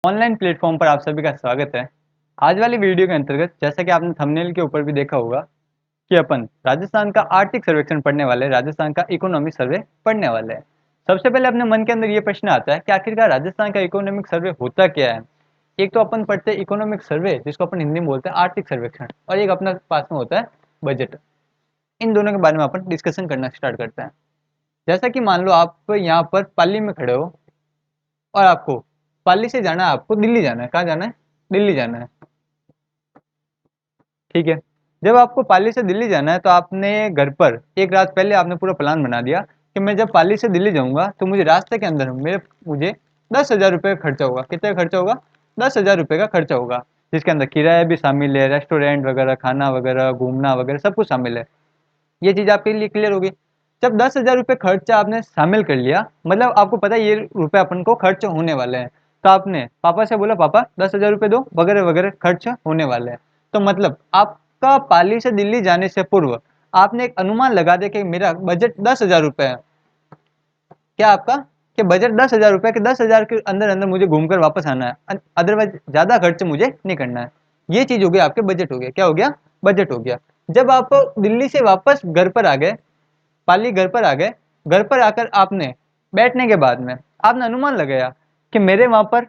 Online platform पर आप सभी का स्वागत है। आज वाली वीडियो के अंतर्गत जैसा कि आपने थंबनेल के ऊपर भी देखा होगा कि अपन राजस्थान का आर्थिक सर्वेक्षण पढ़ने वाले हैं, राजस्थान का इकोनॉमिक सर्वे पढ़ने वाले हैं। सबसे पहले अपने मन के अंदर ये प्रश्न आता है कि आखिरकार राजस्थान का इकोनॉमिक सर्वे होता क्या है। एक तो अपन पढ़ते हैं इकोनॉमिक सर्वे, जिसको अपन हिंदी में बोलते हैं आर्थिक सर्वेक्षण, और एक अपना पास में होता है बजट। इन दोनों के बारे में अपन डिस्कशन करना स्टार्ट करते हैं। जैसा कि मान लो आप यहाँ पर पाली में खड़े हो और आपको पाली से जाना है, आपको दिल्ली जाना है। कहाँ जाना है? दिल्ली जाना है। ठीक है। जब आपको पाली से दिल्ली जाना है तो आपने घर पर एक रात पहले आपने पूरा प्लान बना दिया कि मैं जब पाली से दिल्ली जाऊंगा तो मुझे रास्ते के अंदर मुझे 10,000 रुपये का खर्चा होगा। कितना खर्चा होगा? 10,000 रुपये का खर्चा होगा, जिसके अंदर किराया भी शामिल है, रेस्टोरेंट वगैरह, खाना वगैरह, घूमना वगैरह सब कुछ शामिल है। ये चीज़ आपके लिए क्लियर होगी। जब 10,000 रुपये खर्चा आपने शामिल कर लिया, मतलब आपको पता है ये रुपये अपन को खर्च होने वाले हैं, तो आपने पापा से बोला पापा 10,000 रुपये दो, वगैरह वगैरह खर्च होने वाले हैं। तो मतलब आपका पाली से दिल्ली जाने से पूर्व आपने एक अनुमान लगा दिया कि मेरा बजट 10,000 रुपये है। क्या आपका कि बजट 10,000 रुपये के 10,000 के अंदर अंदर मुझे घूमकर वापस आना है, अदरवाइज ज़्यादा खर्च मुझे नहीं करना है। ये चीज़ हो गया आपके बजट हो गया। क्या हो गया? बजट हो गया। जब आप दिल्ली से वापस घर पर आ गए, पाली घर पर आ गए, घर पर आकर आपने बैठने के बाद में आपने अनुमान लगाया कि मेरे वहां पर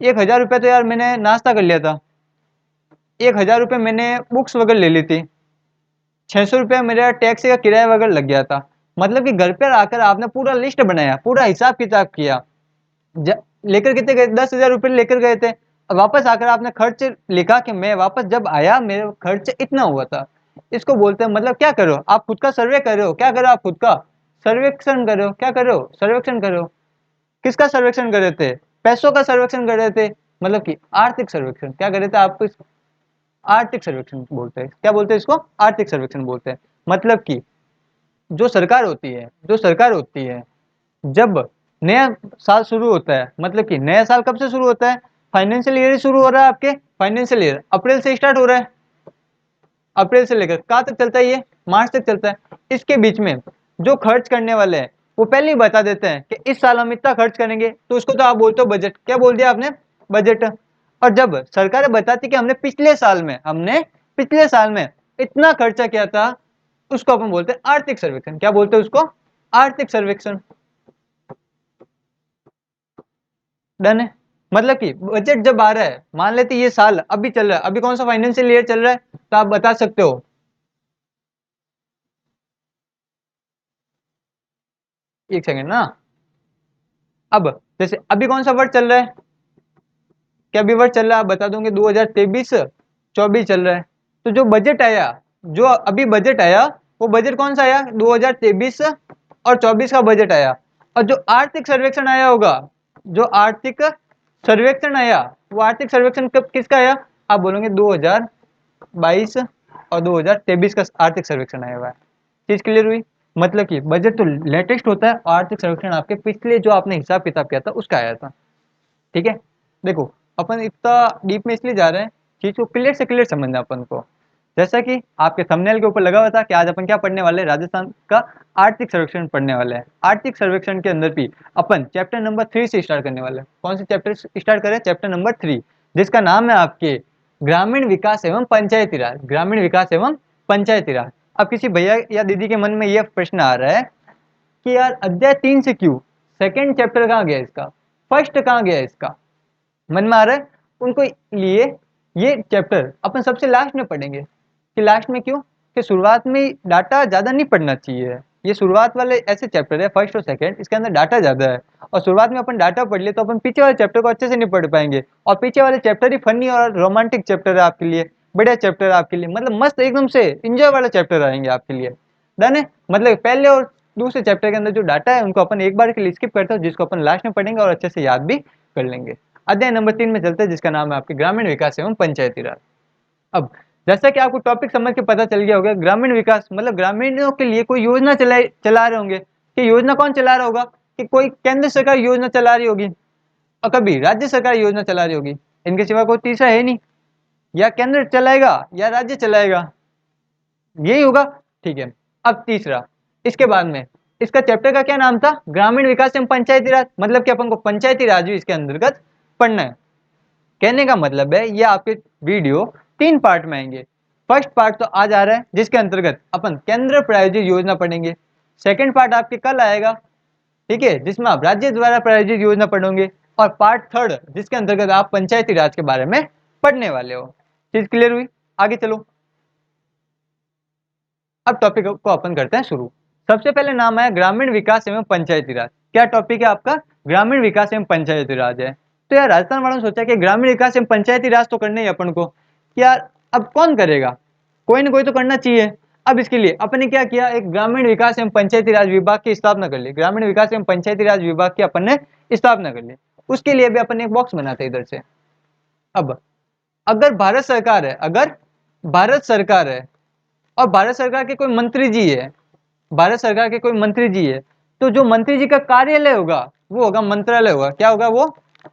1,000 रुपये तो यार मैंने नाश्ता कर लिया था, 1,000 रुपये मैंने बुक्स वगैरह ले ली थी, 600 रुपया मेरा टैक्सी का किराया वगैरह लग गया था। मतलब कि घर पर आकर आपने पूरा लिस्ट बनाया, पूरा हिसाब किताब किया। लेकर कितने गए? 10,000 रुपये लेकर गए थे। वापस आकर आपने खर्च लिखा कि मैं वापस जब आया मेरा खर्च इतना हुआ था। इसको बोलते हैं, मतलब क्या करो आप खुद का सर्वे कर रहे हो। क्या करो आप खुद का सर्वेक्षण कर रहे हो। क्या कर रहे हो? सर्वेक्षण कर रहे हो। किसका सर्वेक्षण कर रहे थे? पैसों का सर्वेक्षण कर रहे थे, मतलब कि आर्थिक सर्वेक्षण। क्या कर रहे थे आप? आर्थिक सर्वेक्षण बोलते हैं। क्या बोलते हैं इसको? आर्थिक सर्वेक्षण बोलते हैं। मतलब कि जो सरकार होती है जब नया साल शुरू होता है, मतलब कि नया साल कब से शुरू होता है? फाइनेंशियल ईयर शुरू हो रहा है। आपके फाइनेंशियल ईयर अप्रैल से स्टार्ट हो रहा है। अप्रैल से लेकर कहाँ तक चलता है? ये मार्च तक चलता है। इसके बीच में जो खर्च करने वाले हैं वो पहले ही बता देते हैं कि इस साल हम इतना खर्च करेंगे, तो उसको तो आप बोलते हो बजट। क्या बोल दिया आपने? बजट। और जब सरकारें बताती कि हमने पिछले साल में इतना खर्चा किया था, उसको अपन बोलते हैं आर्थिक सर्वेक्षण। क्या बोलते हैं उसको? आर्थिक सर्वेक्षण। डन है। मतलब कि बजट जब आ रहा है, मान लेते ये साल अभी चल रहा है, अभी कौन सा फाइनेंशियल ईयर चल रहा है, तो आप बता सकते हो। एक सेकंड ना। अब जैसे अभी कौन सा वर्ष चल रहा है? क्या अभी वर्ष चल रहा है? आप बता दोगे 2023-24 चल रहा है। तो जो बजट आया, जो अभी बजट आया, वो बजट कौन सा आया? 2023 और 24 का बजट आया। और जो आर्थिक सर्वेक्षण आया होगा, जो आर्थिक सर्वेक्षण आया, वो आर्थिक सर्वेक्षण कब किसका आया? आप बोलोगे 2022 और 2023 का आर्थिक सर्वेक्षण आया हुआ है। चीज क्लियर हुई? मतलब कि बजट तो लेटेस्ट होता है और आर्थिक सर्वेक्षण आपके पिछले जो आपने हिसाब किताब किया था उसका आया था। ठीक है। देखो, अपन इतना डीप में इसलिए जा रहे हैं, चीज को क्लियर से क्लियर समझना अपन को। जैसा कि आपके थंबनेल के ऊपर लगा हुआ था कि आज अपन क्या पढ़ने वाले हैं, राजस्थान का आर्थिक सर्वेक्षण पढ़ने वाले हैं। आर्थिक सर्वेक्षण के अंदर भी अपन चैप्टर नंबर 3 से स्टार्ट करने वाले हैं। कौन से चैप्टर स्टार्ट करें? चैप्टर नंबर 3, जिसका नाम है आपके ग्रामीण विकास एवं पंचायती राज। ग्रामीण विकास एवं पंचायती राज। अब किसी भैया या दीदी के मन में यह प्रश्न आ रहा है कि यार अध्याय 3 से क्यों, सेकेंड चैप्टर कहाँ गया इसका, फर्स्ट कहाँ गया इसका, मन में आ रहा है उनको लिए। ये चैप्टर अपन सबसे लास्ट में पढ़ेंगे। कि लास्ट में क्यों? कि शुरुआत में डाटा ज़्यादा नहीं पढ़ना चाहिए। ये शुरुआत वाले ऐसे चैप्टर है, फर्स्ट और सेकंड, इसके अंदर डाटा ज़्यादा है। और शुरुआत में अपन डाटा पढ़ लिए तो अपन पीछे वाले चैप्टर को अच्छे से नहीं पढ़ पाएंगे। और पीछे वाले चैप्टर ही फनी और रोमांटिक चैप्टर है आपके लिए, बढ़िया चैप्टर है आपके लिए, मतलब मस्त एकदम से इंजॉय वाला चैप्टर आएंगे आपके लिए। डन है। मतलब पहले और दूसरे चैप्टर के अंदर जो डाटा है उनको अपन एक बार के लिए स्किप करते हैं, जिसको अपन लास्ट में पढ़ेंगे और अच्छे से याद भी कर लेंगे। अध्याय नंबर 3 में चलते हैं, जिसका नाम है आपके ग्रामीण विकास एवं पंचायती राज। अब जैसा कि आपको टॉपिक समझ के पता चल गया होगा, ग्रामीण विकास मतलब ग्रामीणों के लिए कोई योजना चला रहे होंगे। कि योजना कौन चला रहा होगा? कि कोई केंद्र सरकार योजना चला रही होगी और कभी राज्य सरकार योजना चला रही होगी। इनके सिवा कोई तीसरा है नहीं। या केंद्र चलाएगा या राज्य चलाएगा, यही होगा। ठीक है। अब तीसरा, इसके बाद में इसका चैप्टर का क्या नाम था? ग्रामीण विकास एवं पंचायती राज। मतलब कि अपन को पंचायती राज भी इसके अंतर्गत पढ़ना है। कहने का मतलब है ये आपके वीडियो 3 पार्ट में आएंगे। फर्स्ट पार्ट तो आज आ रहा है जिसके अंतर्गत अपन केंद्र प्रायोजित योजना पढ़ेंगे। सेकंड पार्ट आपके कल आएगा, ठीक है, जिसमें आप राज्य द्वारा प्रायोजित योजना पढ़ोगे। और पार्ट थर्ड जिसके अंतर्गत आप पंचायती राज के बारे में पढ़ने वाले हो। चीज क्लियर हुई? आगे चलो, अब टॉपिक को अपन करते हैं शुरू। सबसे पहले नाम आया ग्रामीण विकास एवं पंचायती राज। क्या टॉपिक है आपका? ग्रामीण विकास एवं पंचायती राज है। तो यार राजस्थान वालों ने सोचा कि ग्रामीण विकास एवं पंचायती राज तो करने ही अपन को, यार अब कौन करेगा, कोई ना कोई तो करना चाहिए। अब इसके लिए अपन ने क्या किया, एक ग्रामीण विकास एवं पंचायती राज विभाग की स्थापना कर ली। ग्रामीण विकास एवं पंचायती राज विभाग की अपन ने स्थापना कर ली। उसके लिए भी अपन ने एक बॉक्स बनाते इधर से। अब अगर भारत सरकार है, अगर भारत सरकार है और भारत सरकार के कोई मंत्री जी है, भारत सरकार के कोई मंत्री जी है, तो जो मंत्री जी का कार्यालय होगा वो होगा मंत्रालय होगा। क्या होगा वो?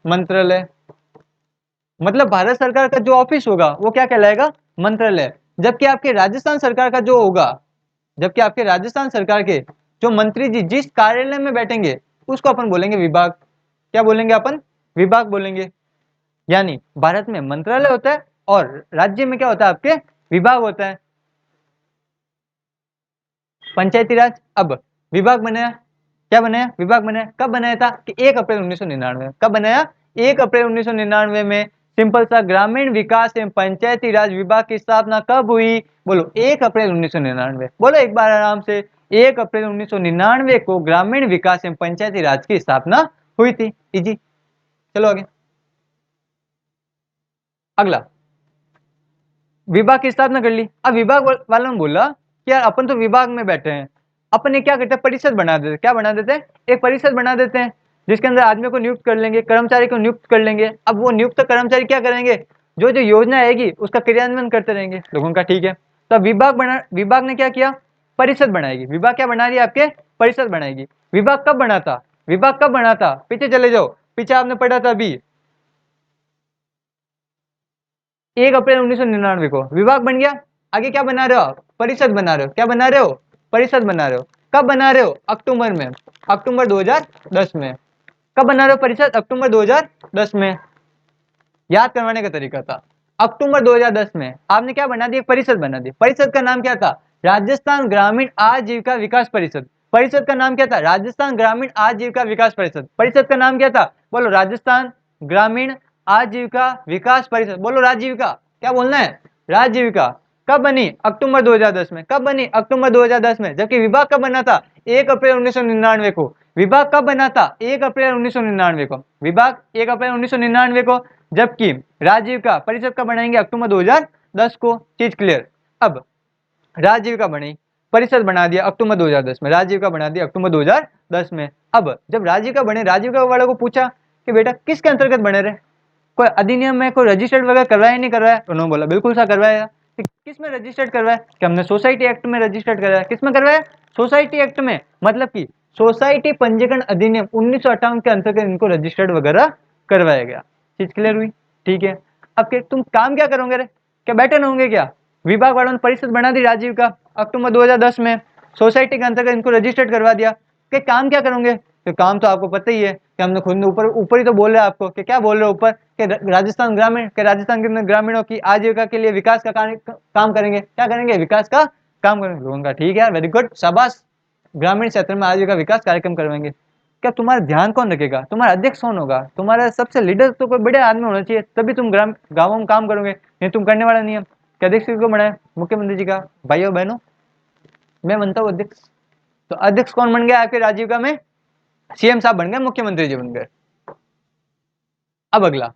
मंत्रालय। मतलब भारत सरकार का जो ऑफिस होगा वो क्या कहलाएगा? मंत्रालय। जबकि आपके राजस्थान सरकार का जो होगा, जबकि आपके राजस्थान सरकार के जो मंत्री जी जिस कार्यालय में बैठेंगे उसको अपन बोलेंगे विभाग। क्या बोलेंगे अपन? विभाग बोलेंगे। यानी भारत में मंत्रालय होता है और राज्य में क्या होता है आपके? विभाग होता है। पंचायती राज अब विभाग बनाया। क्या बनाया? विभाग बनाया। कब बनाया था? कि 1 अप्रैल 1999। कब बनाया? 1 अप्रैल 1999 में। सिंपल सा, ग्रामीण विकास एवं पंचायती राज विभाग की स्थापना कब हुई? बोलो 1 अप्रैल 1999। बोलो एक बार आराम से, 1 अप्रैल 1999 को ग्रामीण विकास एवं पंचायती राज की स्थापना हुई थी। इजी। चलो आगे। अगला, विभाग की स्थापना कर ली। अब विभाग वालों ने बोला कि यार अपन तो विभाग में बैठे हैं, अपन ये क्या करते हैं, परिषद बना देते। क्या बना देते हैं? एक परिषद बना देते हैं जिसके अंदर आदमी को नियुक्त कर लेंगे, कर्मचारी को नियुक्त कर लेंगे। अब वो नियुक्त कर्मचारी क्या करेंगे? जो जो योजना आएगी उसका क्रियान्वयन करते रहेंगे। लोगों का ठीक है। तो अब विभाग ने क्या किया? परिषद बनाएगी। विभाग क्या बना रही है आपके? परिषद बनाएगी। विभाग कब बना था? विभाग कब बना था? पीछे चले जाओ, पीछे आपने पढ़ा था अभी, 1 अप्रैल 1999 को विभाग बन गया। आगे क्या बना रहे हो? परिषद बना रहे हो। क्या बना रहे हो? परिषद बना रहे हो। कब बना रहे हो? अक्टूबर में, अक्टूबर 2010 में। कब बना रहे हो परिषद? अक्टूबर 2010 में। याद करवाने का तरीका था, अक्टूबर 2010 में आपने क्या बना दी? परिषद बना दी। परिषद का नाम क्या था? राजस्थान ग्रामीण आजीविका विकास परिषद। परिषद का नाम क्या था? राजस्थान ग्रामीण आजीविका विकास परिषद। परिषद का नाम क्या था? बोलो, राजस्थान ग्रामीण आजीविका विकास परिषद। बोलो राजीविका। क्या बोलना है? राजीविका। कब बनी? अक्टूबर 2010 में। कब बनी? अक्टूबर 2010 में। जबकि विभाग कब बना था? 1 अप्रैल 1999 को। विभाग कब बना था? 1 अप्रैल 1999 को। विभाग 1 अप्रैल 1999 को। जबकि राजीविका परिषद कब बनाएंगे? अक्टूबर 2010 को। चीज क्लियर? अब राजीविका बनी, परिषद बना दिया अक्टूबर 2010 में, राजीविका बना दिया अक्टूबर 2010 में। अब जब राजीविका बने, राजीविका वालों को पूछा कि बेटा किसके अंतर्गत बने रहे, कोई अधिनियम में कोई रजिस्टर्ड वगैरह करवाया नहीं करवाया? उन्होंने बोला बिल्कुल सा करवाया। किस में रजिस्टर्ड करवाया? कि हमने सोसाइटी एक्ट में रजिस्टर्ड करवाया। किस में करवाया? सोसाइटी एक्ट में। मतलब कि सोसाइटी पंजीकरण अधिनियम 1958 के अंतर्गत इनको रजिस्टर्ड वगैरह करवाया गया। चीज क्लियर हुई? ठीक है। अब तुम काम क्या करोगे रे? क्या बैठे होंगे क्या? विभाग वालों ने परिषद बना दी राजीव का अक्टूबर 2010 में, सोसाइटी के अंतर्गत इनको रजिस्टर्ड करवा दिया। कि काम क्या करोगे? तो काम तो आपको पता ही है कि हमने खुद ऊपर ऊपर ही तो बोल रहे हैं आपको कि क्या बोल रहे हो ऊपर, कि राजस्थान ग्रामीण के राजस्थान के ग्रामीणों की आजीविका के लिए विकास का काम करेंगे। क्या करेंगे? विकास का काम करेंगे। लोगों का ठीक है, वेरी गुड, शाबाश। ग्रामीण क्षेत्र में आजीविका विकास कार्यक्रम करवाएंगे। क्या तुम्हारा ध्यान कौन रखेगा? तुम्हारा अध्यक्ष कौन होगा? तुम्हारा सबसे लीडर तो कोई बड़े आदमी होना चाहिए, तभी तुम गाँवों में काम करोगे, नहीं तुम करने वाला नहीं है। क्या अध्यक्ष को बनाए? मुख्यमंत्री जी का। भाइयों बहनों, मैं बनता हूँ अध्यक्ष। तो अध्यक्ष कौन बन गया आपके राजीविका में? सीएम साहब बन गए, मुख्यमंत्री जी बन गए। अब अगला,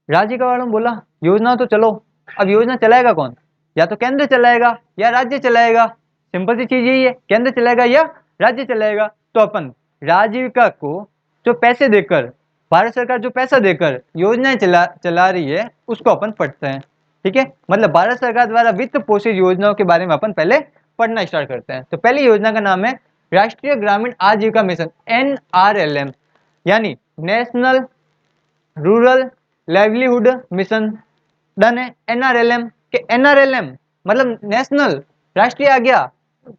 राजीविका वालों ने बोला योजना तो चलो, अब योजना चलाएगा कौन? या तो केंद्र चलाएगा या राज्य चलाएगा। सिंपल सी चीज यही है, केंद्र चलाएगा या राज्य चलाएगा। तो अपन राजीविका को जो पैसे देकर, भारत सरकार जो पैसा देकर योजनाएं चला रही है उसको अपन पढ़ते हैं। ठीक है, मतलब भारत सरकार द्वारा वित्त पोषित योजनाओं के बारे में अपन पहले पढ़ना स्टार्ट करते हैं। तो पहली योजना का नाम है राष्ट्रीय ग्रामीण आजीविका मिशन, NRLM, यानी national rural livelihood mission. Done है। NRLM के NRLM मतलब नेशनल, राष्ट्रीय आ गया,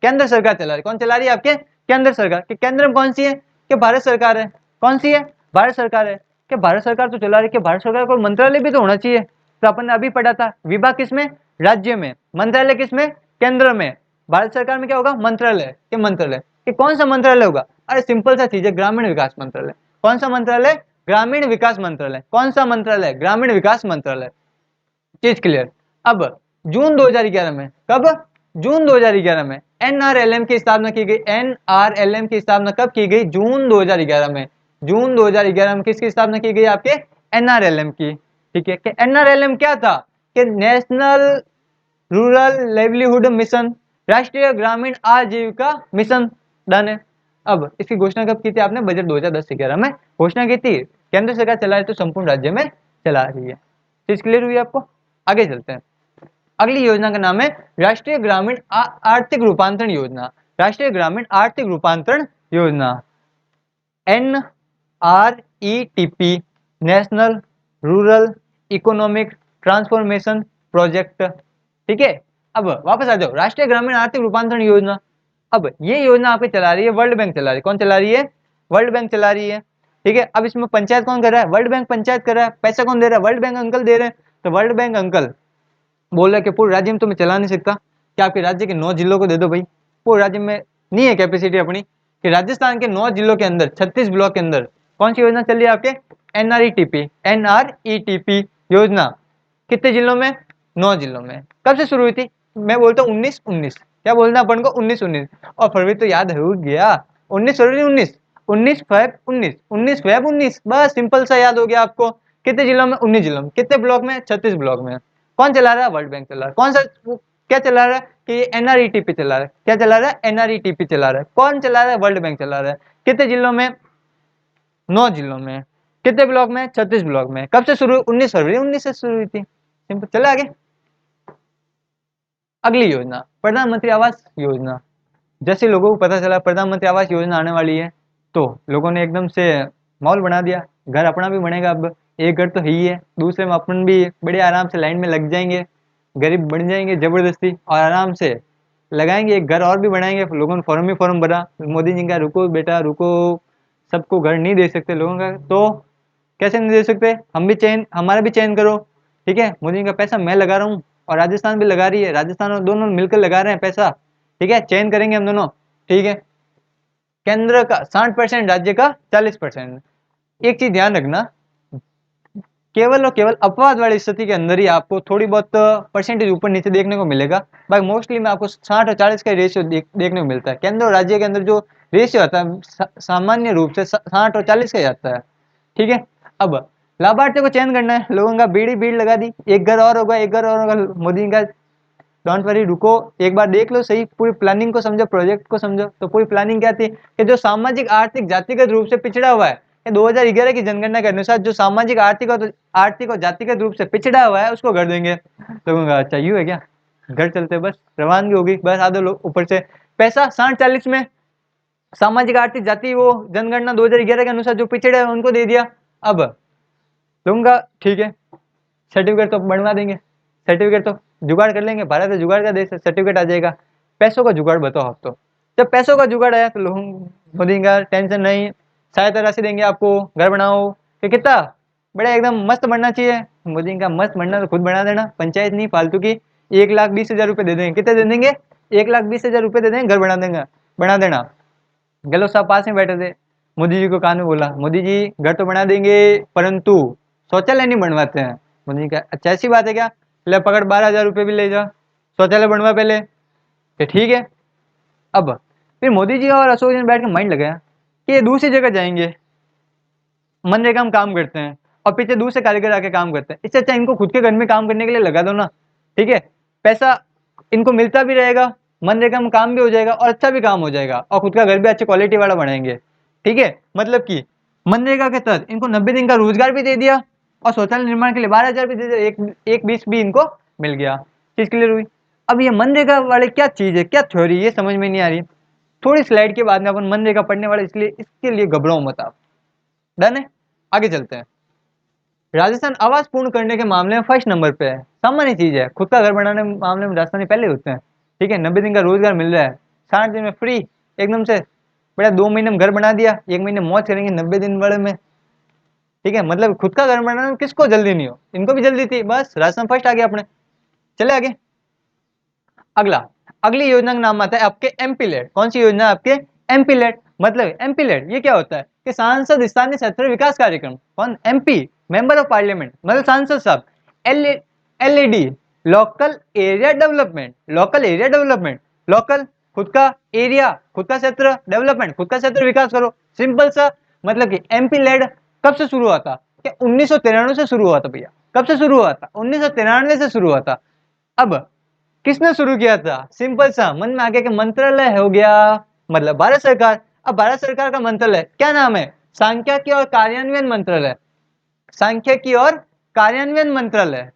केंद्र सरकार चला रही। कौन चला रही है? आपके केंद्र सरकार। कि केंद्र में कौन सी है? कि भारत सरकार है। कौन सी है? भारत सरकार है। कि भारत सरकार तो चला रही है, कि भारत सरकार को मंत्रालय भी तो होना चाहिए। तो अपन ने अभी पढ़ा था, विभाग किसमें, राज्य में, मंत्रालय किसमें, केंद्र में। भारत सरकार में क्या होगा, मंत्रालय के मंत्रालय। कि कौन सा मंत्रालय होगा, अरे सिंपल सा चीज है, ग्रामीण विकास मंत्रालय। कौन सा मंत्रालय, ग्रामीण विकास मंत्रालय। कौन सा मंत्रालय, ग्रामीण विकास मंत्रालय। चीज क्लियर। अब जून 2011 में, कब, जून 2011 में एनआरएलएम की स्थापना की गई। एनआरएलएम की स्थापना कब की गई, जून 2011 में। जून 2011 में किसकी स्थापना की गई, आपके एनआरएलएम की। ठीक है, कि एनआरएलएम क्या था, कि नेशनल रूरल लाइवलीहुड मिशन, राष्ट्रीय ग्रामीण आजीविका मिशन। डन है। अब इसकी घोषणा कब की थी आपने, बजट 2010-11 में घोषणा की थी। केंद्र सरकार चला रही तो संपूर्ण राज्य में चला रही है। चीज क्लियर हुई आपको। आगे चलते हैं। अगली योजना का नाम है राष्ट्रीय ग्रामीण आर्थिक रूपांतरण योजना। राष्ट्रीय ग्रामीण आर्थिक रूपांतरण योजना, NRETP, national rural economic transformation project. ठीक है, अब वापस आ जाओ, राष्ट्रीय ग्रामीण आर्थिक रूपांतरण योजना। अब ये योजना आपकी चला रही है वर्ल्ड बैंक चला रही है। कौन चला रही है, वर्ल्ड बैंक चला रही है। ठीक है, अब इसमें पंचायत कौन कर रहा है, वर्ल्ड बैंक पंचायत कर रहा है। पैसा कौन दे रहा है, वर्ल्ड बैंक अंकल दे रहे हैं। तो वर्ल्ड बैंक अंकल बोल रहा है कि पूरे राज्य में तो मैं चला नहीं सकता, क्या आपके राज्य के 9 जिलों को दे दो भाई। पूरे राज्य में नहीं है कैपेसिटी अपनी, कि राजस्थान के 9 जिलों के अंदर, 36 ब्लॉक के अंदर कौन सी योजना चल रही है आपके, एनआरईटीपी योजना। कितने जिलों में, 9 जिलों में। कब से शुरू हुई थी, मैं बोलता हूँ 19-19। क्या बोलना अपन को, 19-19। और फरवरी तो याद हो गया, 19 फरवरी 19, 19 फेब 19, 19 फेब 19, बस सिंपल सा याद हो गया आपको। कितने जिलों में, 19 जिलों में। कितने ब्लॉक में, 36 ब्लॉक में। कौन चला रहा है, वर्ल्ड बैंक चला रहा है। कौन सा, क्या चला रहा है, कि ये एनआरईटीपी चला रहा है। क्या चला रहा है, एनआरईटीपी चला रहा है। कौन चला रहा है, वर्ल्ड बैंक चला रहा है। कितने जिलों में, 9 जिलों में। कितने ब्लॉक में, 36 ब्लॉक में। कब से शुरू, 19 फरवरी 19 से शुरू हुई थी। सिंपल, चला आगे। अगली योजना, प्रधानमंत्री आवास योजना। जैसे लोगों को पता चला प्रधानमंत्री आवास योजना आने वाली है, तो लोगों ने एकदम से माहौल बना दिया, घर अपना भी बनेगा। अब एक घर तो है ही है, दूसरे में अपन भी बड़े आराम से लाइन में लग जाएंगे, गरीब बन जाएंगे जबरदस्ती, और आराम से लगाएंगे एक घर और भी बनाएंगे। लोगों ने फॉर्म ही फॉर्म भरा, मोदी जी का रुको बेटा रुको, सबको घर नहीं दे सकते लोगों का, तो कैसे नहीं दे सकते, हम भी चयन, हमारा भी चयन करो। ठीक है, मोदी जी का पैसा मैं लगा रहा हूँ, और राजस्थान भी लगा रही है, राजस्थान और दोनों मिलकर लगा रहे हैं पैसा। ठीक है, चयन करेंगे हम दोनों। ठीक है, केंद्र का 60%, राज्य का 40%। एक चीज ध्यान रखना, केवल और केवल अपवाद वाली स्थिति के अंदर ही आपको थोड़ी बहुत परसेंटेज ऊपर नीचे देखने को मिलेगा। बाकी मोस्टली में आपको 60 और 40 का रेशियो देखने को मिलता है। केंद्र और राज्य के अंदर जो रेशियो आता है सामान्य रूप से 60 और 40 का ही आता है। ठीक है, अब लाभार्थी को चयन करना है, लोगों का भीड़ लगा दी, एक घर और होगा, एक घर और होगा। मोदी का डोंट वरी, रुको, एक बार देख लो सही, पूरी प्लानिंग को समझो, प्रोजेक्ट को समझो। तो पूरी प्लानिंग क्या थी, कि जो सामाजिक आर्थिक जातिगत रूप से पिछड़ा हुआ है, 2011 की जनगणना के अनुसार जो सामाजिक आर्थिक और जातिगत रूप से पिछड़ा हुआ है उसको घर देंगे। लोगों का अच्छा यूं है क्या, घर चलते बस रवानगी होगी, बस आधे लोग ऊपर से पैसा 60-40 में सामाजिक आर्थिक जाति, वो जनगणना 2011 के अनुसार जो पिछड़े हैं उनको दे दिया। अब लोगों का ठीक है, सर्टिफिकेट तो बनवा देंगे, सर्टिफिकेट तो जुगाड़ कर लेंगे, भारत है जुगाड़ का देश है, सर्टिफिकेट आ जाएगा। पैसों का जुगाड़ बताओ आप। तो जब पैसों का जुगाड़ आया तो लोगों मोदी का टेंशन नहीं, सहायता राशि देंगे आपको, घर बनाओ। कि कितना बड़ा एकदम मस्त बनना चाहिए, मोदी का मस्त बनना तो खुद बना देना, पंचायत नहीं फालतू की। 1,20,000 रुपये दे देंगे, कितने दे देंगे, 1,20,000 रुपये दे देंगे, घर बना देंगे, बना देना। गहलोत साहब पास में बैठे थे, मोदी जी को कान में बोला, मोदी जी घर तो बना देंगे परंतु शौचालय नहीं बनवाते हैं। मोदी जी का अच्छा ऐसी बात है क्या, ले पकड़ 12,000 रुपये भी ले जा, शौचालय बनवा पहले। कि ठीक है। अब फिर मोदी जी और अशोक जी ने बैठ के माइंड लगाया कि ये दूसरी जगह जाएंगे, मनरेगा में काम करते हैं और पीछे दूसरे कारीगर आके काम करते हैं, इससे अच्छा इनको खुद के घर में काम करने के लिए लगा दो ना। ठीक है, पैसा इनको मिलता भी रहेगा, मनरेगा में काम भी हो जाएगा और अच्छा भी काम हो जाएगा, और खुद का घर भी अच्छी क्वालिटी वाला बनाएंगे। ठीक है, मतलब कि मनरेगा के तहत इनको 90 दिन का रोजगार भी दे दिया, और शौचालय निर्माण के लिए 12,000 भी दे दिया, एक 20 भी इनको मिल गया। चीज क्लियर हुई। अब ये मनरेगा वाले क्या चीज है, क्या थ्योरी, ये समझ में नहीं आ रही। थोड़ी स्लाइड के बाद में अपन मनरेगा पढ़ने वाले, इसलिए इसके लिए घबराओ मत आप। डन है, आगे चलते हैं। राजस्थान आवास पूर्ण करने के मामले में फर्स्ट नंबर पे है। सामान्य चीज है, खुद का घर बनाने के मामले में राजस्थानी पहले होते हैं। ठीक है, 90 दिन का रोजगार मिल रहा है, 60 दिन में फ्री एकदम से, बड़ा 2 महीने में घर बना दिया, 1 महीने मौज करेंगे, 90 दिन बड़े में ठीक है, मतलब खुद का घर बनाने में किसको जल्दी नहीं हो, इनको भी जल्दी थी, बस राजस्थान फर्स्ट आ गया अपने। चले आगे। अगला, अगली योजना का नाम आता है आपके एमपी लेड। कौन सी योजना है आपके? MP lad. मतलब एमपी लेड ये क्या होता है कि सांसद स्थानीय क्षेत्र विकास कार्यक्रम। कौन? एमपी, मेंबर ऑफ पार्लियामेंट, मतलब सांसद साहब। L LED, local area development. Local area development, local खुद का एरिया, खुद का क्षेत्र, डेवलपमेंट खुद का क्षेत्र विकास करो, सिंपल सा। मतलब कि एमपी लेड कब से शुरू हुआ था? कि 1993 से शुरू हुआ था भैया। कब से शुरू हुआ था? 1993 से शुरू हुआ था। अब किसने शुरू किया था? सिंपल सा, मन में आ गया कि मंत्रालय हो गया, मतलब भारत सरकार। अब भारत सरकार का मंत्रालय क्या नाम है? सांख्यिकी और कार्यान्वयन मंत्रालय। सांख्यिकी और कार्यान्वयन मंत्रालय।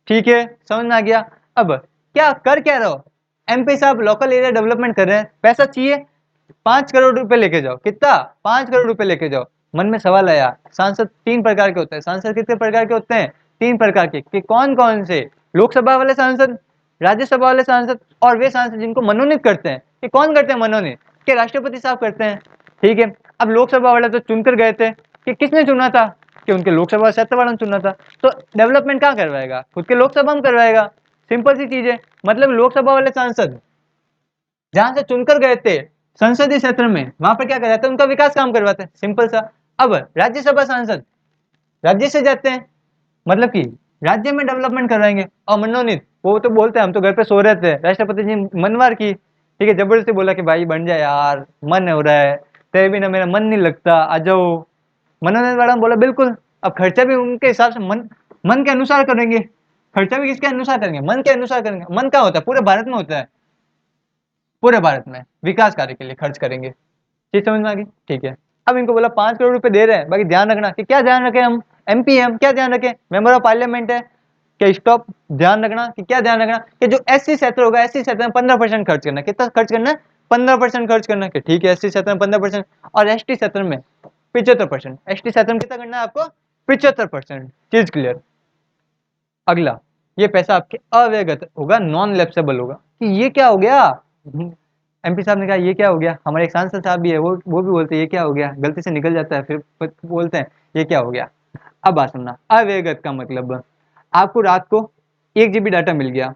ठीक है, समझ में आ गया। अब क्या कर क्या रहो? एमपी साहब लोकल एरिया डेवलपमेंट कर रहे हैं, पैसा चाहिए, 5 करोड़ रुपए लेके जाओ। कितना? 5 करोड़ रुपए लेके जाओ। मन में सवाल आया, सांसद 3 प्रकार के होते हैं। सांसद कितने प्रकार के होते हैं? 3 प्रकार के। कि कौन कौन से? लोकसभा वाले सांसद, राज्यसभा वाले सांसद, और वे सांसद जिनको मनोनीत करते हैं। कि कौन करते हैं मनोनीत? कि राष्ट्रपति साहब करते हैं। ठीक है, अब लोकसभा वाले तो चुनकर गए थे। कि किसने चुना था? कि उनके लोकसभा क्षेत्र वालों ने चुना था। तो डेवलपमेंट कहाँ करवाएगा? खुद के लोकसभा में करवाएगा। सिंपल सी चीज है। मतलब लोकसभा वाले सांसद जहां से चुनकर गए थे संसदीय क्षेत्र में, वहां पर क्या कराते हैं? उनका विकास काम करवाते हैं, सिंपल सा। अब राज्यसभा सांसद राज्य से जाते हैं, मतलब कि राज्य में डेवलपमेंट करवाएंगे। और मनोनीत वो तो बोलते हैं हम तो घर पे सो रहे थे, राष्ट्रपति जी मनवार की, ठीक है, जबरदस्ती बोला कि भाई बन जाए यार, मन हो रहा है, तेरे बिना मेरा मन नहीं लगता, आ जाओ। मनोनीत वाला बोला बिल्कुल। अब खर्चा भी उनके हिसाब से मन मन के अनुसार करेंगे। खर्चा भी किसके अनुसार करेंगे? मन के अनुसार करेंगे। मन क्या होता है? पूरे भारत में होता है, पूरे भारत में विकास कार्य के लिए खर्च करेंगे। चीज समझ में आ गई? ठीक है। अब इनको बोला 5 करोड़ रुपए दे रहे हैं, बाकी ध्यान रखना कि क्या ध्यान रखें हम? एमपी हम क्या ध्यान रखें? मेंबर ऑफ पार्लियामेंट है। क्या स्टॉप, ध्यान रखना कि क्या ध्यान रखना कि जो एससी क्षेत्र होगा, एससी क्षेत्र में 15% खर्च करना। कितना खर्च करना है? 15% खर्च करना। कि ठीक है, एससी क्षेत्र में 15%, और एसटी क्षेत्र में 75%। एसटी क्षेत्र में कितना करना है आपको? 75%। चीज क्लियर। अगला, ये पैसा आपके अव्ययगत होगा, नॉन लैप्सेबल होगा। कि ये क्या हो गया? एमपी साहब ने कहा ये क्या हो गया? हमारे एक सांसद साहब भी है, वो भी बोलते हैं ये क्या हो गया, गलती से निकल जाता है, फिर बोलते हैं ये क्या हो गया। अब बात सुनना, अव्ययगत का मतलब आपको रात को 1 GB डाटा मिल गया,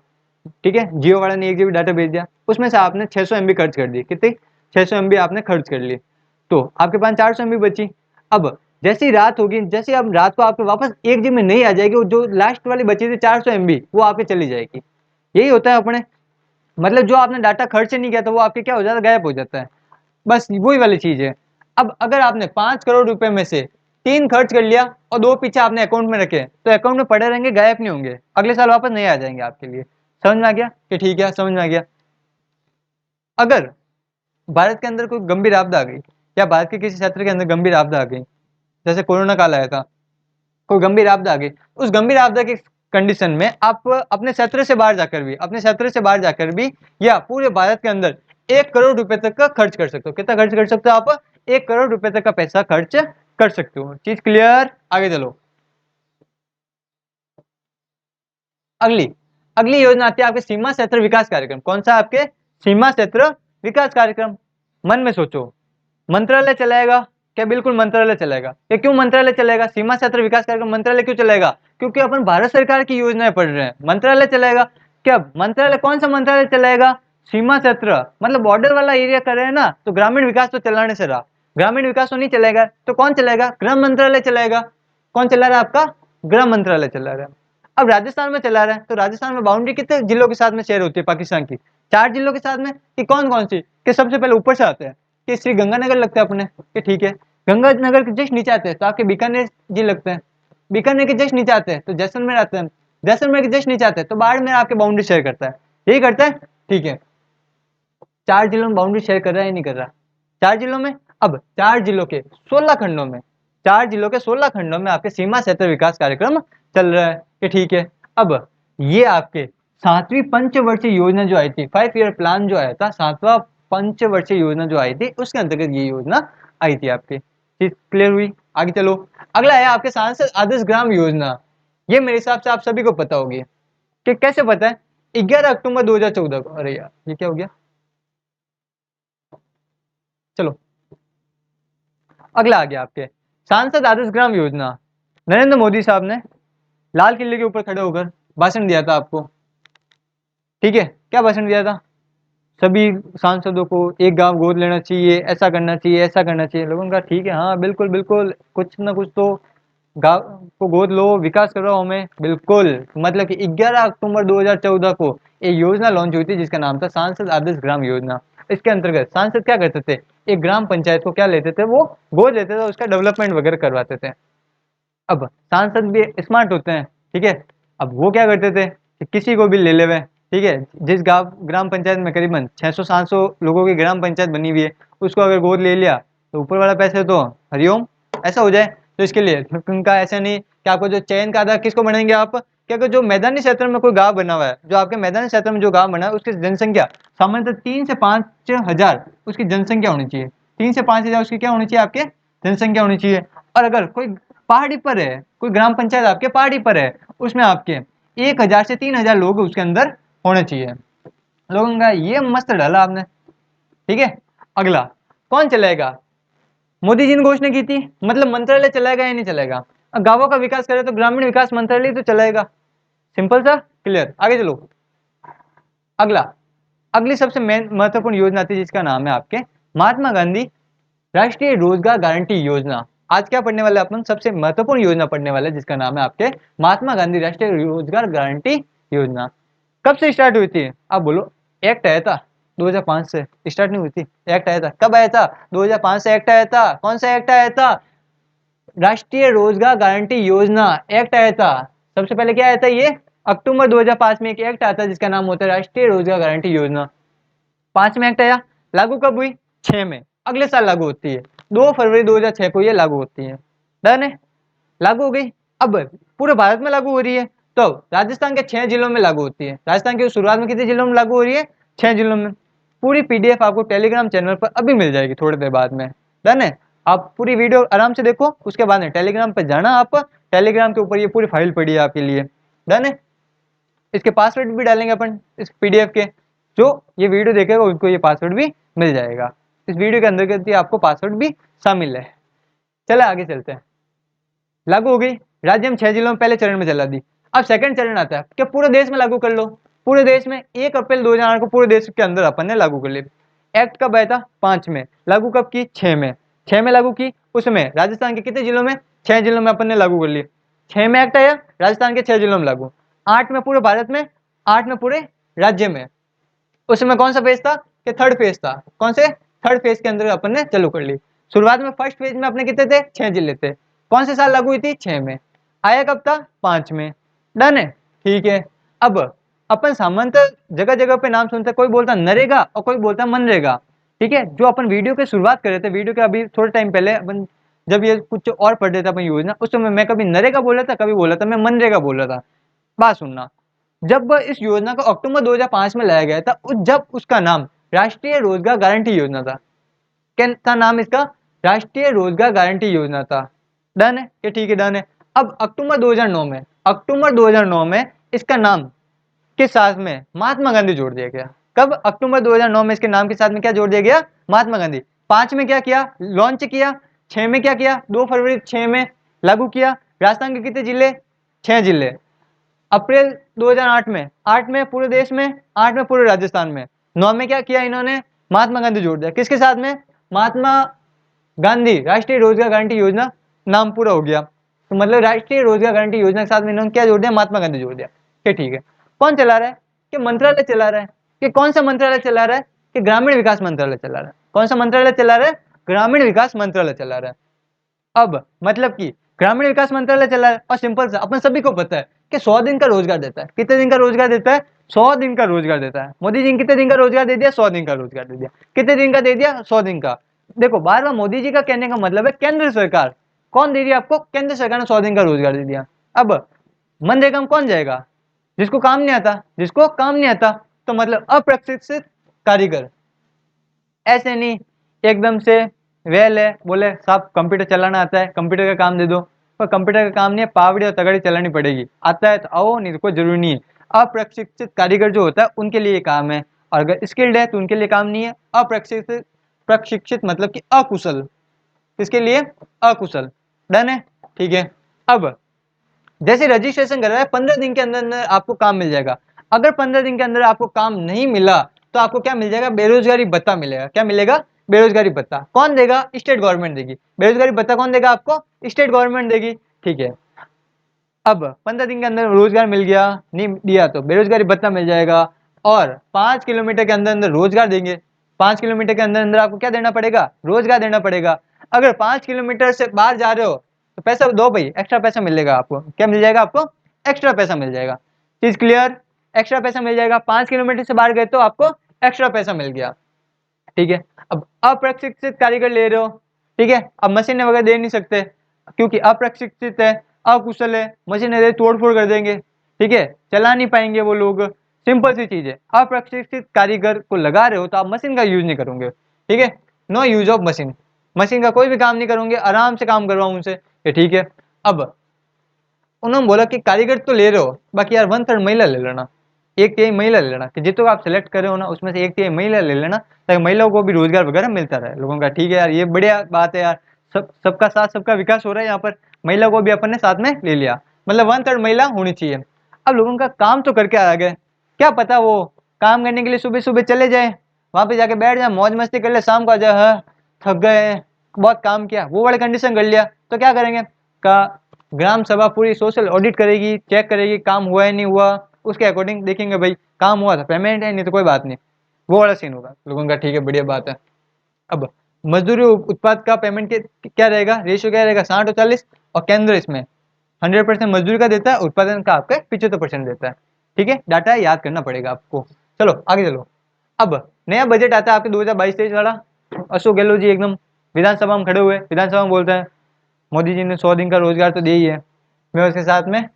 ठीक है, जियो वाला ने 1 GB डाटा भेज दिया, उसमें से आपने 600 MB खर्च कर दी। कितनी? 600 MB आपने खर्च कर ली, तो आपके पास 400 MB बची। अब जैसी रात होगी, जैसे अब रात को आपके वापस 1 GB नहीं आ जाएगी, जो लास्ट वाली बची थी 400 MB, वो आपके चली जाएगी। यही होता है अपने, मतलब जो आपने डाटा खर्च नहीं किया था वो आपके क्या हो जाता है? गायब हो जाता है। बस वही वाली चीज है। अब अगर आपने 5 करोड़ रुपए में से 3 खर्च कर लिया और 2 पीछे आपने अकाउंट में रखे, तो अकाउंट में पड़े रहेंगे, गायब नहीं होंगे, अगले साल वापस नहीं आ जाएंगे आपके लिए। समझ में आ गया? कि ठीक है, समझ में आ गया। अगर भारत के अंदर कोई गंभीर आपदा आ गई, या भारत के किसी क्षेत्र के अंदर गंभीर आपदा आ गई, जैसे कोरोना काल आया था, कोई गंभीर आपदा आ गई, उस गंभीर आपदा की कंडीशन में आप अपने क्षेत्र से बाहर जाकर भी, अपने क्षेत्र से बाहर जाकर भी, या पूरे भारत के अंदर 1 करोड़ रुपए तक का खर्च कर सकते हो। कितना खर्च कर सकते हो आप? 1 करोड़ रुपए तक का पैसा खर्च कर सकते हो। चीज क्लियर? आगे चलो। अगली, अगली योजना आती है आपके सीमा क्षेत्र विकास कार्यक्रम। कौन सा? आपके सीमा क्षेत्र विकास कार्यक्रम। मन में सोचो, मंत्रालय चलाएगा क्या? बिल्कुल मंत्रालय चलाएगा। ये क्यों मंत्रालय चलाएगा? सीमा क्षेत्र विकास कार्यक्रम मंत्रालय क्यों चलाएगा? क्योंकि अपन भारत सरकार की योजनाएं पढ़ रहे हैं, मंत्रालय चलाएगा। क्या मंत्रालय? कौन सा मंत्रालय चलाएगा? सीमा क्षेत्र, मतलब बॉर्डर वाला एरिया कर रहे हैं ना, तो ग्रामीण विकास तो चलाने से रहा, ग्रामीण विकास तो नहीं चलेगा, तो कौन चलाएगा? गृह मंत्रालय चलाएगा। कौन चला रहा है आपका? गृह मंत्रालय चला रहा है। अब राजस्थान में चला रहा है, तो राजस्थान में बाउंड्री कितने जिलों के साथ में शेयर होती है पाकिस्तान की? 4 जिलों के साथ में। कि कौन कौन सी? कि सबसे पहले ऊपर से आते हैं, कि श्री गंगानगर लगता है अपने, कि ठीक है, गंगानगर के जस्ट नीचे आते हैं तो आपके बीकानेर जी लगते हैं, बीकानेर के जस्ट नीचे आते हैं तो जैसलमेर आते हैं, जैसलमेर के जस्ट नीचे आते हैं तो बाड़मेर आपके बाउंड्री शेयर करता है। यही करता है, ठीक है। 4 जिलों में बाउंड्री शेयर कर रहा है या नहीं कर रहा? 4 जिलों में। अब 4 जिलों के 16 खंडों में, 4 जिलों के 16 खंडों में आपके सीमा क्षेत्र विकास कार्यक्रम चल रहा है, कि ठीक है। अब ये आपके 7वीं पंचवर्षीय योजना जो आई थी, 5 ईयर प्लान जो आया था, 7वां पंचवर्षीय योजना जो आई थी, उसके अंतर्गत ये योजना आई थी आपकी। चीज क्लियर हुई? आगे चलो। अगला है आपके सांसद आदर्श ग्राम योजना। ये मेरे हिसाब से आप सभी को पता होगी। कि कैसे पता है? 11 अक्टूबर 2014 को। अरे यार, ये क्या हो गया? चलो, अगला आ गया आपके सांसद आदर्श ग्राम योजना। नरेंद्र मोदी साहब ने लाल किले के ऊपर खड़े होकर भाषण दिया था आपको, ठीक है, क्या भाषण दिया था? सभी सांसदों को एक गांव गोद लेना चाहिए, ऐसा करना चाहिए, ऐसा करना चाहिए। लोगों का ठीक है, हाँ बिल्कुल बिल्कुल, कुछ ना कुछ तो गांव को गोद लो, विकास करो हमें, बिल्कुल। मतलब कि 11 अक्टूबर 2014 को एक योजना लॉन्च हुई थी जिसका नाम था सांसद आदर्श ग्राम योजना। इसके अंतर्गत सांसद क्या करते थे, एक ग्राम पंचायत को क्या लेते थे, वो गोद लेते थे, उसका डेवलपमेंट वगैरह करवाते थे। अब सांसद भी स्मार्ट होते हैं, ठीक है। अब वो क्या करते थे कि किसी को भी ले लेवे, ठीक है, जिस गांव ग्राम पंचायत में करीबन 600-700 लोगों की ग्राम पंचायत बनी हुई है, उसको अगर गोद ले लिया तो ऊपर वाला पैसे तो हरिओम ऐसा हो जाए। तो इसके लिए उनका ऐसा नहीं कि आपको जो चयन का था किसको बनाएंगे आप, क्या जो मैदानी क्षेत्र में कोई गांव बना हुआ है, जो आपके मैदानी क्षेत्र में जो गांव बना है उसकी जनसंख्या सामान्यतः 3 से 5 हजार उसकी जनसंख्या होनी चाहिए। 3 से 5 हजार उसकी क्या होनी चाहिए, आपके जनसंख्या होनी चाहिए। और अगर कोई पहाड़ी पर है, कोई ग्राम पंचायत आपके पहाड़ी पर है, उसमें आपके 1 हजार से 3 हजार लोग उसके अंदर होने चाहिए। लोगों का ये मस्त डाला आपने, ठीक है। अगला कौन चलाएगा, मोदी जी ने घोषणा की थी, मतलब मंत्रालय चलाएगा या नहीं चलाएगा? गांवों का विकास करे तो ग्रामीण विकास मंत्रालय तो चलाएगा, सिंपल सा, क्लियर। आगे चलो। अगला, अगली सबसे मेन महत्वपूर्ण योजना थी जिसका नाम है आपके महात्मा गांधी राष्ट्रीय रोजगार गारंटी योजना। आज क्या पढ़ने वाले अपन, सबसे महत्वपूर्ण योजना पढ़ने वाले जिसका नाम है आपके महात्मा गांधी राष्ट्रीय रोजगार गारंटी योजना। कब से स्टार्ट हुई थी आप बोलो? एक्ट आया था 2005 से, स्टार्ट नहीं हुई थी, एक्ट आया था। कब आया था? 2005 से एक्ट आया था। कौन सा एक्ट आया था? राष्ट्रीय रोजगार गारंटी योजना एक्ट आया था। सबसे पहले क्या आया था ये? अक्टूबर 2005 में एक एक्ट आता है जिसका नाम होता है राष्ट्रीय रोजगार गारंटी योजना। 5 में एक्ट आया, लागू कब हुई? 6 में, अगले साल लागू होती है, 2 फरवरी 2006 को ये लागू होती है। डन है, लागू हो गई। अब पूरे भारत में लागू हो रही है, तो राजस्थान के 6 जिलों में लागू होती है। राजस्थान की शुरुआत में कितने जिलों में लागू हो रही है? 6 जिलों में। पूरी पीडीएफ आपको टेलीग्राम चैनल पर अभी मिल जाएगी थोड़ी देर बाद में। डन है, आप पूरी वीडियो आराम से देखो, उसके बाद में टेलीग्राम पर जाना, आप टेलीग्राम के ऊपर ये पूरी फाइल पड़ी है आपके लिए। डन है, इसके पासवर्ड भी डालेंगे अपन इस पीडीएफ के, जो ये वीडियो देखेगा उनको ये पासवर्ड भी मिल जाएगा। इस वीडियो के अंदर के आपको पासवर्ड भी शामिल है। चले आगे चलते हैं। लागू हो गई, राज्य में 6 जिलों में पहले चरण में चला दी। अब सेकंड चरण आता है कि पूरे देश में लागू कर लो। पूरे देश में 1 अप्रैल 2008 को पूरे देश के अंदर अपन ने लागू कर ली। एक्ट कब आया था? 5 में। लागू कब की? 6 में। 6 में लागू की, उसमें राजस्थान के कितने जिलों में? 6 जिलों में अपन ने लागू कर ली। 6 में एक्ट आया, राजस्थान के 6 जिलों में लागू। 8 में पूरे भारत में, 8 में पूरे राज्य में। उसमें कौन सा फेज था? कि थर्ड फेज था। कौन से? थर्ड फेज के अंदर अपन ने चालू कर ली। शुरुआत में फर्स्ट फेज में अपने कितने थे? 6 जिले थे। कौन से साल लागू हुई थी? 6 में। आया कब था? 5 में। डन है, ठीक है। अब अपन सामान्यतः जगह जगह पे नाम सुनते, कोई बोलता नरेगा और कोई बोलता मनरेगा, ठीक है। जो अपन वीडियो की शुरुआत कर रहे थे, वीडियो के अभी थोड़े टाइम पहले अपन जब ये कुछ और पढ़ रहे थे अपन योजना, उस समय मैं कभी नरेगा बोल रहा था, कभी बोला था मैं मनरेगा बोल रहा था। बात सुनना, जब इस योजना को अक्टूबर 2005 में लाया गया था, जब उसका नाम राष्ट्रीय रोजगार गारंटी योजना था। क्या था नाम इसका? राष्ट्रीय रोजगार गारंटी योजना था। डन है, ये ठीक है, डन है। अब अक्टूबर 2009 में, अक्टूबर 2009 में इसका नाम के साथ में महात्मा गांधी जोड़ दिया गया। कब? अक्टूबर 2009 में इसके नाम के साथ में क्या जोड़ दिया गया? महात्मा गांधी। 5 में क्या किया? लॉन्च किया। 6 में क्या किया? 2 फरवरी 6 में लागू किया। राजस्थान के कितने जिले? 6 जिले। अप्रैल 2008 में, 8 में पूरे देश में, 8 में पूरे राजस्थान में। 9 में क्या किया इन्होंने? महात्मा गांधी जोड़ दिया। किसके साथ में? महात्मा गांधी राष्ट्रीय रोजगार गारंटी योजना, नाम पूरा हो गया। तो मतलब राष्ट्रीय रोजगार गारंटी योजना के साथ में इन्होंने क्या जोड़ दिया? महात्मा गांधी जोड़ दिया। ठीक है। कौन चला रहा है? कि मंत्रालय चला रहा है। कि कौन सा मंत्रालय चला रहा है? कि ग्रामीण विकास मंत्रालय चला रहा है। कौन सा मंत्रालय चला रहा है? ग्रामीण विकास मंत्रालय चला रहा है। अब मतलब कि ग्रामीण विकास मंत्रालय चला है, और सिंपल सा अपन सभी को पता है कि 100 दिन का रोजगार देता है। कितने दिन का रोजगार देता है? 100 दिन का रोजगार देता है। मोदी जी ने कितने दिन का रोजगार दे दिया? 100 दिन का रोजगार दे दिया। कितने दिन का दे दिया? 100 दिन का। देखो बार बार मोदी जी का कहने का मतलब है केंद्र सरकार। कौन दे रही है आपको? केंद्र सरकार ने 100 दिन का रोजगार दे दिया। अब मनरेगा में कौन जाएगा? जिसको काम नहीं आता, जिसको काम नहीं आता, तो मतलब अप्रशिक्षित कारीगर। ऐसे नहीं एकदम से वेल है, बोले साहब कंप्यूटर चलाना आता है, कंप्यूटर का काम दे दो। पर कंप्यूटर का काम नहीं है, पावड़ी और तगड़ी चलानी पड़ेगी। आता है तो आओ, नहीं तो कोई जरूरी नहीं है। अप्रशिक्षित कारीगर जो होता है उनके लिए काम है, और अगर स्किल्ड है तो उनके लिए काम नहीं है। अप्रशिक्षित, प्रशिक्षित मतलब कि अकुशल, किसके लिए? अकुशल। डन है, ठीक है। अब जैसे रजिस्ट्रेशन कर रहा है 15 दिन के अंदर अंदर आपको काम मिल जाएगा। अगर 15 दिन के अंदर आपको काम नहीं मिला तो आपको क्या मिल जाएगा, बेरोजगारी भत्ता मिलेगा। क्या मिलेगा, बेरोजगारी भत्ता। कौन देगा, स्टेट गवर्नमेंट देगी। बेरोजगारी भत्ता कौन देगा आपको, स्टेट गवर्नमेंट देगी। ठीक है, अब 15 दिन के अंदर रोजगार मिल गया, नहीं दिया तो बेरोजगारी भत्ता मिल जाएगा। और 5 किलोमीटर के अंदर अंदर रोजगार देंगे। 5 किलोमीटर के अंदर अंदर आपको क्या देना पड़ेगा, रोजगार देना पड़ेगा। अगर 5 किलोमीटर से बाहर जा रहे हो तो पैसा दो भाई, एक्स्ट्रा पैसा मिलेगा आपको। क्या मिल जाएगा आपको, एक्स्ट्रा पैसा मिल जाएगा। चीज क्लियर, एक्स्ट्रा पैसा मिल जाएगा। 5 किलोमीटर से बाहर गए तो आपको एक्स्ट्रा पैसा मिल गया। ठीक है, अब अप्रशिक्षित कारीगर ले रहे हो, ठीक है, अब मशीनें वगैरह दे नहीं सकते क्योंकि अप्रशिक्षित है, अकुशल है, मशीनें दे तोड़ फोड़ कर देंगे। ठीक है, चला नहीं पाएंगे वो लोग। सिंपल सी चीज है, अप्रशिक्षित कारीगर को लगा रहे हो तो आप मशीन का यूज नहीं करोगे। ठीक है, no use of machine, machine का कोई भी काम नहीं करोगे, आराम से काम करवाओ उनसे। ठीक है, अब उन्होंने बोला कि कारीगर तो ले रहे हो, बाकी यार 1/3 महिला ले लेना, 1/3 महिला ले लेना, कि जितने को आप सेलेक्ट कर रहे हो ना उसमें से 1/3 महिला ले लेना, ताकि महिलाओं को भी रोजगार वगैरह मिलता रहे। लोगों का ठीक है यार, ये बढ़िया बात है यार, सबका साथ सबका विकास हो रहा है यहाँ पर। महिला को भी अपन ने साथ में ले लिया, मतलब 1/3 महिला होनी चाहिए। अब लोगों का काम तो करके आ गए, क्या पता वो काम करने के लिए सुबह सुबह चले जाए, वहां पे जाके बैठ जाए, मौज मस्ती कर ले, शाम को आ जाए, हाँ थक गए, बहुत काम किया, वो वाले कंडीशन कर लिया तो क्या करेंगे, का ग्राम सभा पूरी सोशल ऑडिट करेगी, चेक करेगी काम हुआ है नहीं हुआ, उसके अकॉर्डिंग देखेंगे भाई काम हुआ था पेमेंट है, नहीं तो कोई बात नहीं, वो वाला सीन होगा लोगों का। ठीक है, बढ़िया बात है। अब मजदूरी उत्पाद का पेमेंट के क्या रहेगा, रेशियो क्या रहेगा, 60-40, और केंद्र इसमें 100% मजदूरी का देता है, उत्पादन का आपका 75% देता है। ठीक है, डाटा याद करना पड़ेगा आपको। चलो आगे चलो। अब नया बजट आता है आपके 2022-23 वाला। अशोक गहलोत जी एकदम विधानसभा में खड़े हुए, विधानसभा में बोलते हैं मोदी जी ने 100 दिन का रोजगार तो दिया ही है, मैं उसके साथ में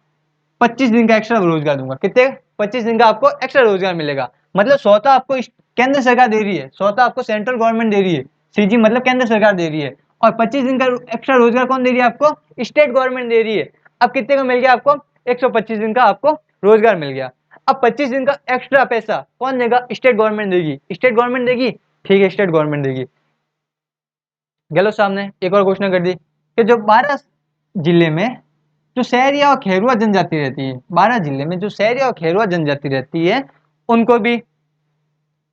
25 दिन का एक्स्ट्रा रोजगार दूंगा। कितने, 25 दिन का आपको एक्स्ट्रा रोजगार मिलेगा। मतलब 100 तो आपको केंद्र सरकार दे रही है, 100 तो आपको सेंट्रल गवर्नमेंट दे रही है, सीजी मतलब केंद्र सरकार दे रही है, और 25 दिन का एक्स्ट्रा रोजगार कौन दे रही है आपको, स्टेट गवर्नमेंट दे रही है। अब कितने का मिल गया आपको, 125 दिन का आपको रोजगार मिल गया। अब 25 दिन का एक्स्ट्रा पैसा कौन देगा, स्टेट गवर्नमेंट देगी। स्टेट गवर्नमेंट देगी, ठीक है, स्टेट गवर्नमेंट देगी। गहलोत साहब ने एक और घोषणा कर दी कि जो 12 जिले में जो सहरिया और खेरुआ जनजाति रहती है, 12 जिले में जो सहरिया और खेरुआ जनजाति रहती है उनको भी,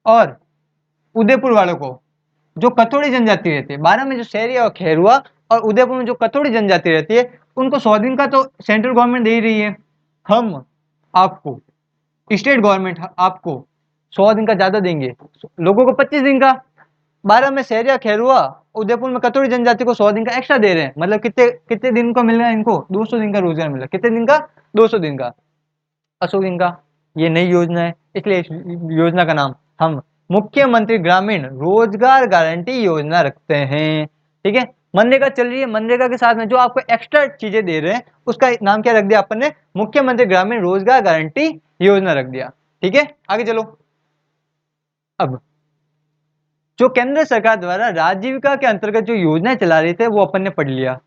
और उदयपुर वालों को जो कथोड़ी जनजाति रहती है, 12 में जो सहरिया और खेरुआ और उदयपुर में जो कथोड़ी जनजाति रहती है उनको 100 दिन का तो सेंट्रल गवर्नमेंट दे ही रही है। हम आपको, स्टेट गवर्नमेंट आपको 100 दिन का ज्यादा देंगे, लोगों को 25 दिन का। 12 में सहरिया खेरुआ, उदयपुर में कथोड़ी जनजाति को 100 दिन का एक्स्ट्रा दे रहे हैं, मतलब कितने कितने दिन को मिल रहा है इनको, 200 दिन का रोजगार मिल रहा है। कितने दिन का, 200 दिन का। अशोक दिन का ये नई योजना है, इसलिए इस योजना का नाम हम मुख्यमंत्री ग्रामीण रोजगार गारंटी योजना रखते हैं। ठीक है, मनरेगा चल रही है, मनरेगा के साथ में जो आपको एक्स्ट्रा चीजें दे रहे हैं उसका नाम क्या रख दिया अपन ने, मुख्यमंत्री ग्रामीण रोजगार गारंटी योजना रख दिया। ठीक है, आगे चलो। अब जो केंद्र सरकार द्वारा राजीविका के अंतर्गत जो योजनाएं चला रही थे वो अपन ने पढ़ लिया।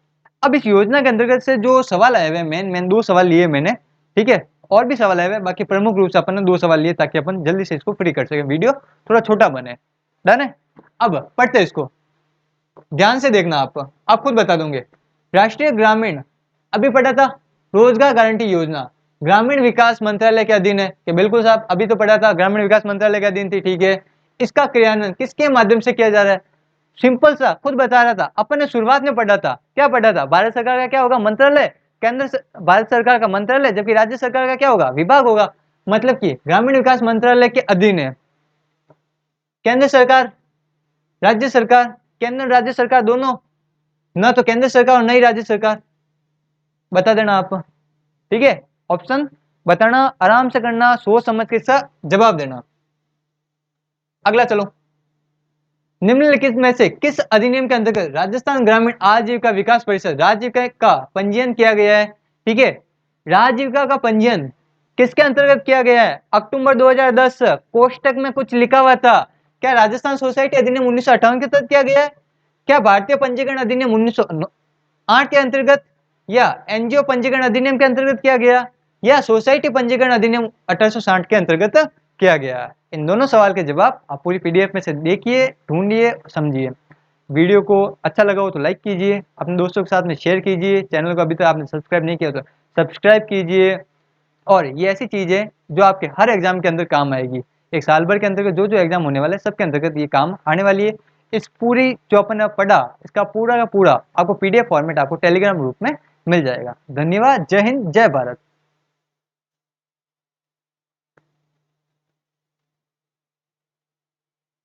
अब इस योजना के अंतर्गत से जो सवाल आए हुए, मेन मेन 2 सवाल लिए मैंने। ठीक है, और भी सवाल आए हुए, बाकी प्रमुख रूप से अपन ने 2 सवाल लिए ताकि अपन जल्दी से इसको फ्री कर सके, वीडियो थोड़ा छोटा बने। डन है, अब पढ़ते इसको, ध्यान से देखना। आप खुद बता दोगे। राष्ट्रीय ग्रामीण, अभी पढ़ा था, रोजगार गारंटी योजना ग्रामीण विकास मंत्रालय के अधीन है, कि बिल्कुल साहब अभी तो पढ़ा था, ग्रामीण विकास मंत्रालय के अधीन थी। ठीक है, इसका क्रियान्वयन किसके माध्यम से किया जा रहा है, सिंपल सा खुद बता रहा था, अपन ने शुरुआत में पढ़ा था, क्या पढ़ा था, भारत सरकार का क्या होगा, मंत्रालय, भारत सरकार का मंत्रालय, जबकि राज्य सरकार का क्या होगा, विभाग होगा। मतलब कि ग्रामीण विकास मंत्रालय के अधीन है केंद्र सरकार, राज्य सरकार, केंद्र राज्य सरकार दोनों, न तो केंद्र सरकार और न ही राज्य सरकार। बता देना आप। ठीक है, ऑप्शन बताना, आराम से करना, सोच समझ के इसका जवाब देना। अगला चलो, निम्नलिखित में से किस अधिनियम के अंतर्गत राजस्थान ग्रामीण आजीविका विकास परिषद राजीविका का पंजीयन किया गया है। ठीक है, राजीविका का पंजीयन किसके अंतर्गत किया गया है, अक्टूबर 2010 कोष्टक में कुछ लिखा हुआ था, क्या राजस्थान सोसाइटी अधिनियम 1958 के तहत किया गया है, क्या भारतीय पंजीकरण अधिनियम 1908 के अंतर्गत, या एनजीओ पंजीकरण अधिनियम के अंतर्गत किया गया, या सोसाइटी पंजीकरण अधिनियम 1860 के अंतर्गत किया गया। इन दोनों सवाल के जवाब आप पूरी पीडीएफ में से देखिए, ढूंढिए, समझिए। वीडियो को अच्छा लगा हो तो लाइक कीजिए, अपने दोस्तों के साथ में शेयर कीजिए, चैनल को अभी तक आपने सब्सक्राइब नहीं किया तो सब्सक्राइब कीजिए। और ये ऐसी चीज़ है जो आपके हर एग्जाम के अंदर काम आएगी। एक साल भर के अंतर्गत जो एग्जाम होने वाला है सबके अंतर्गत ये काम आने वाली है। इस पूरी जो अपन पढ़ा इसका पूरा का पूरा आपको पीडीएफ फॉर्मेट आपको टेलीग्राम ग्रुप में मिल जाएगा। धन्यवाद। जय हिंद, जय भारत।